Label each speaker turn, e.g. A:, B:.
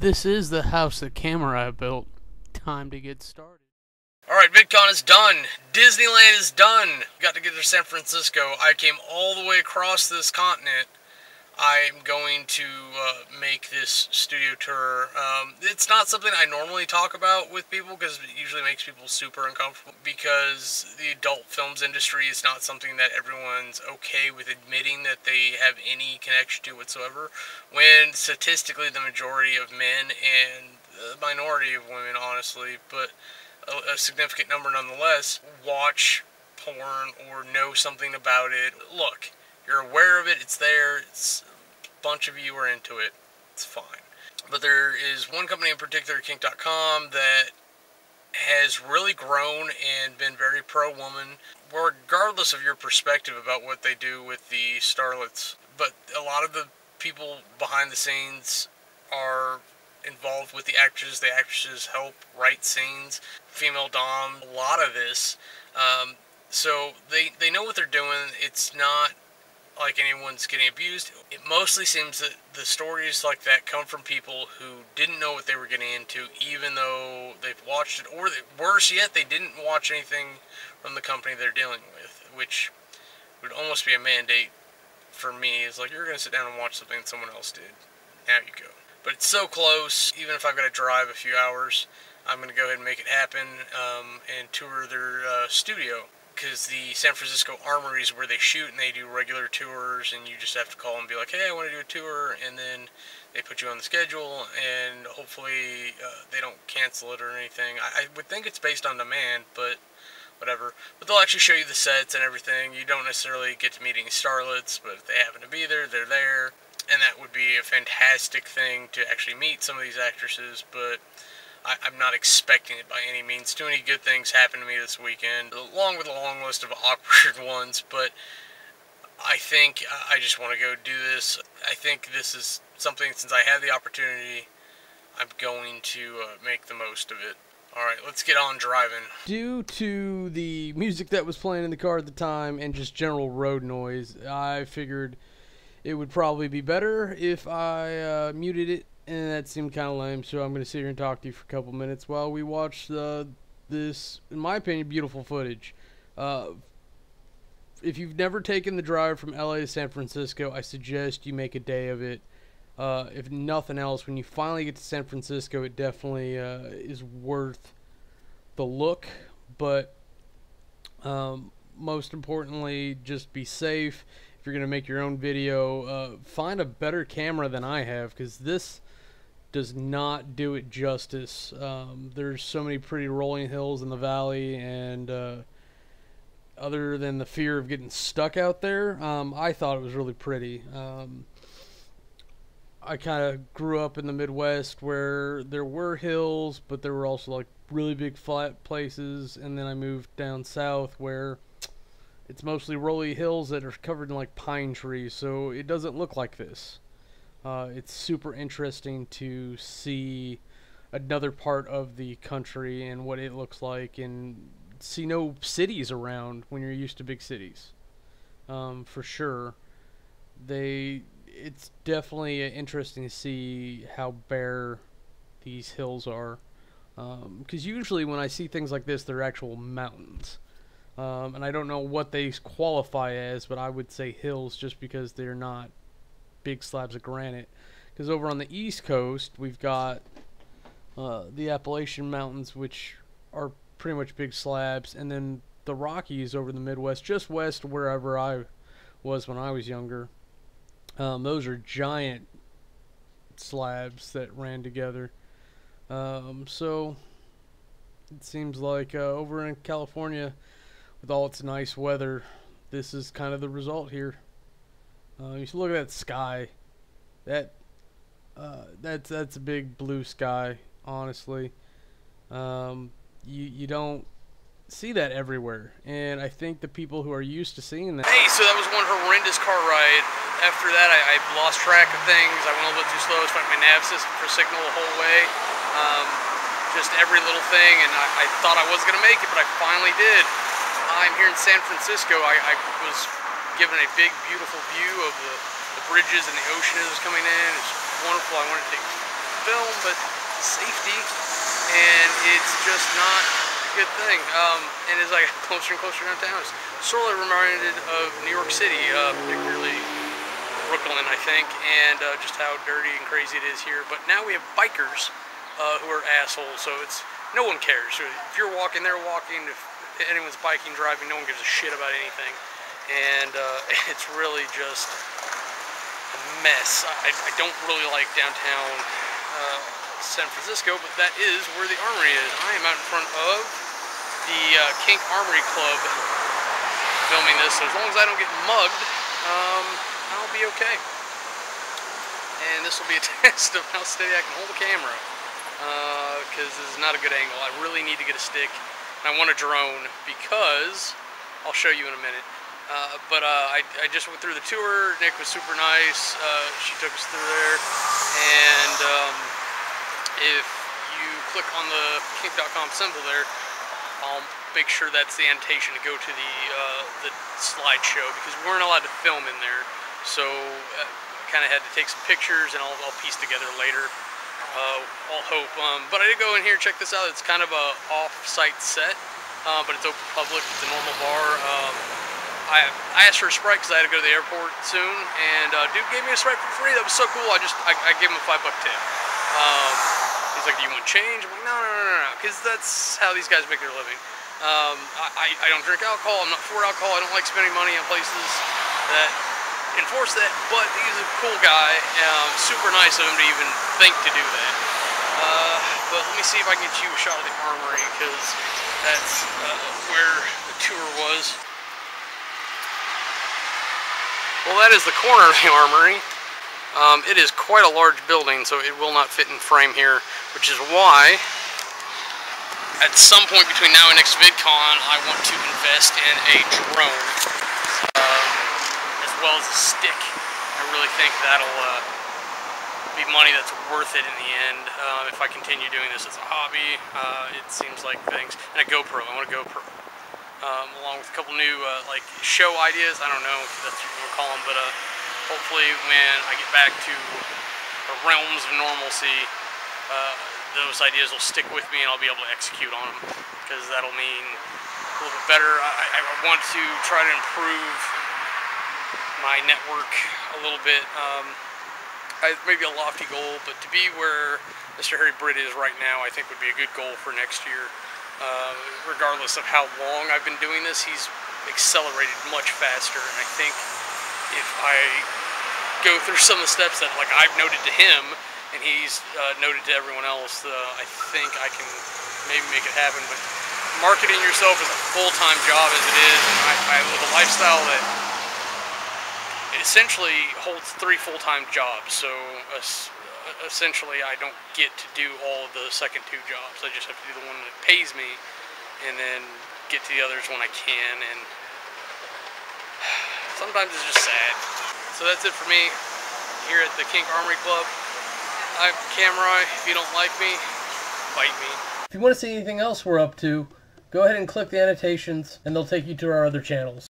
A: This is the house that Kamurai built. Time to get started.
B: Alright, VidCon is done. Disneyland is done. Got to get to San Francisco. I came all the way across this continent. I'm going to make this studio tour. It's not something I normally talk about with people because it usually makes people super uncomfortable, because the adult films industry is not something that everyone's okay with admitting that they have any connection to whatsoever, when statistically the majority of men and the minority of women, honestly, but a significant number nonetheless, watch porn or know something about it. Look, you're aware of it, it's there, a bunch of you are into it, it's fine. But there is one company in particular, kink.com, that has really grown and been very pro-woman, regardless of your perspective about what they do with the starlets. But a lot of the people behind the scenes are involved with the actresses. The actresses help write scenes, female dom, a lot of this. So they know what they're doing. It's not like anyone's getting abused. It mostly seems that the stories like that come from people who didn't know what they were getting into, even though they've watched it, or worse yet, they didn't watch anything from the company they're dealing with, which would almost be a mandate for me. It's like, you're going to sit down and watch something that someone else did. Now you go. But it's so close, even if I've got to drive a few hours, I'm going to go ahead and make it happen and tour their studio. Because the San Francisco Armory is where they shoot, and they do regular tours, and you just have to call and be like, hey, I want to do a tour, and then they put you on the schedule, and hopefully they don't cancel it or anything. I would think it's based on demand, but whatever. But they'll actually show you the sets and everything. You don't necessarily get to meet any starlets, but if they happen to be there, they're there. And that would be a fantastic thing to actually meet some of these actresses, but I'm not expecting it by any means. Too many good things happened to me this weekend, along with a long list of awkward ones, but I think I just want to go do this. I think this is something, since I have the opportunity, I'm going to make the most of it. Alright, let's get on driving.
A: Due to the music that was playing in the car at the time and just general road noise, I figured it would probably be better if I muted it, and that seemed kind of lame, so I'm going to sit here and talk to you for a couple minutes while we watch this, in my opinion, beautiful footage. If you've never taken the drive from LA to San Francisco, I suggest you make a day of it. If nothing else, when you finally get to San Francisco, it definitely is worth the look, but most importantly, just be safe. If you're going to make your own video, find a better camera than I have, because this does not do it justice. There's so many pretty rolling hills in the valley, and other than the fear of getting stuck out there, I thought it was really pretty. I kind of grew up in the Midwest where there were hills, but there were also like really big flat places, and then I moved down south where it's mostly rolly hills that are covered in like pine trees, so it doesn't look like this. It's super interesting to see another part of the country and what it looks like, and see no cities around when you're used to big cities. For sure. It's definitely interesting to see how bare these hills are. Because usually when I see things like this, they're actual mountains. And I don't know what they qualify as, but I would say hills just because they're not big slabs of granite. Because over on the East Coast, we've got the Appalachian Mountains, which are pretty much big slabs, and then the Rockies over in the Midwest, just west of wherever I was when I was younger. Those are giant slabs that ran together. So it seems like over in California, with all its nice weather, this is kind of the result here. You should look at that sky. That's a big blue sky, honestly. You don't see that everywhere, and I think the people who are used to seeing that.
B: Hey, so that was one horrendous car ride. After that, I lost track of things. I went a little bit too slow. I was fighting my nav system for signal the whole way. Just every little thing, and I thought I wasn't going to make it, but I finally did. I'm here in San Francisco. I was given a big, beautiful view of the bridges and the ocean as it was coming in. It's wonderful. I wanted to take film, but safety, and it's just not a good thing. And as I got closer and closer downtown, I was sorely reminded of New York City, particularly Brooklyn, I think, and just how dirty and crazy it is here. But now we have bikers who are assholes, so no one cares. If you're walking, they're walking. If anyone's biking, driving, no one gives a shit about anything. And it's really just a mess. I don't really like downtown San Francisco, but that is where the Armory is. I am out in front of the Kink Armory Club filming this, so as long as I don't get mugged, I'll be okay. And this will be a test of how steady I can hold the camera, because this is not a good angle. I really need to get a stick. I want a drone because I'll show you in a minute. I just went through the tour. Nick was super nice. She took us through there, and if you click on the kink.com symbol there, I'll make sure that's the annotation to go to the slideshow, because we weren't allowed to film in there. So kind of had to take some pictures, and I'll piece together later. I'll hope. But I did go in here, check this out. It's kind of a off-site set, but it's open public. It's a normal bar. I asked for a Sprite because I had to go to the airport soon, and dude gave me a Sprite for free. That was so cool. I gave him a $5 tip. He's like, "Do you want change?" I'm like, no, because that's how these guys make their living. I don't drink alcohol. I'm not for alcohol. I don't like spending money on places that enforce that, but he's a cool guy. Super nice of him to even think to do that. But let me see if I can get you a shot of the Armory, because that's where the tour was. Well, that is the corner of the Armory. It is quite a large building, so it will not fit in frame here, which is why at some point between now and next VidCon, I want to invest in a drone, as well as a stick. I really think that'll be money that's worth it in the end. If I continue doing this as a hobby, it seems like things. And a GoPro. I want a GoPro. Along with a couple new like show ideas. I don't know if that's what you would call them, but hopefully when I get back to the realms of normalcy, those ideas will stick with me and I'll be able to execute on them, because that'll mean a little bit better. I want to try to improve my network a little bit. Maybe a lofty goal, but to be where Mr. Harry Britt is right now, I think would be a good goal for next year. Regardless of how long I've been doing this, he's accelerated much faster, and I think if I go through some of the steps that like I've noted to him and he's noted to everyone else, I think I can maybe make it happen. But marketing yourself is a full-time job as it is, and I live a lifestyle that it essentially holds 3 full-time jobs, so essentially I don't get to do all of the second 2 jobs. I just have to do the one that pays me and then get to the others when I can, and sometimes it's just sad. So that's it for me here at the Kink Armory Club. I'm Kamurai. If you don't like me, bite me. If you want to see anything else we're up to, go ahead and click the annotations and they'll take you to our other channels.